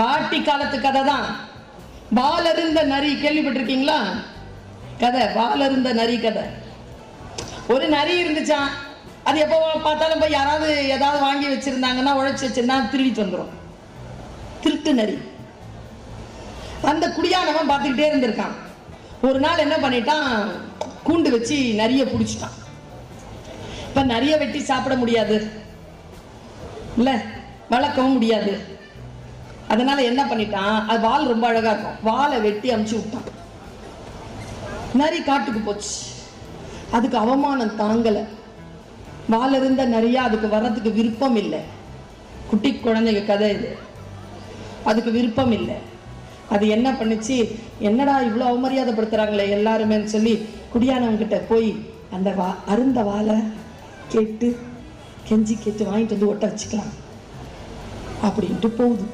பாட்டி காலத்து கதை தான். வாலருந்த நரி கேள்விப்பட்டிருக்கீங்களா? கதை, வாலருந்த நரி கதை. ஒரு நரி இருந்துச்சான். அது எப்போ பார்த்தாலும் போய் யாராவது ஏதாவது வாங்கி வச்சிருந்தாங்கன்னா, உழைச்சி வச்சிருந்தா திருடிட்டு வந்துடும். திருட்டு நரி. அந்த குடியானவன் பார்த்துக்கிட்டே இருந்திருக்கான். ஒரு நாள் என்ன பண்ணிட்டான், கூண்டு வச்சு நரிய பிடிச்சிட்டான். இப்ப நரிய வெட்டி சாப்பிட முடியாது இல்ல, வளர்க்கவும் முடியாது. அதனால என்ன பண்ணிட்டான், அது வால் ரொம்ப அழகா இருக்கும், வாலை வெட்டி அமுச்சு விட்டான். நரி காட்டுக்கு போச்சு. அதுக்கு அவமானம் தாங்கல. வால் இருந்த நரியா அதுக்கு வர்றதுக்கு விருப்பம் இல்லை. குட்டி குழந்தைங்க கதை இது. அதுக்கு விருப்பம் இல்லை. அது என்ன பண்ணுச்சு, என்னடா இவ்வளோ அவமரியாதைப்படுத்துறாங்களே எல்லாருமேன்னு சொல்லி குடியானவங்கிட்ட போய் அந்த அருந்த வாழை கேட்டு கெஞ்சி கேட்டு வாங்கிட்டு வந்து ஒட்ட வச்சுக்கலாம் அப்படின்ட்டு போகுது.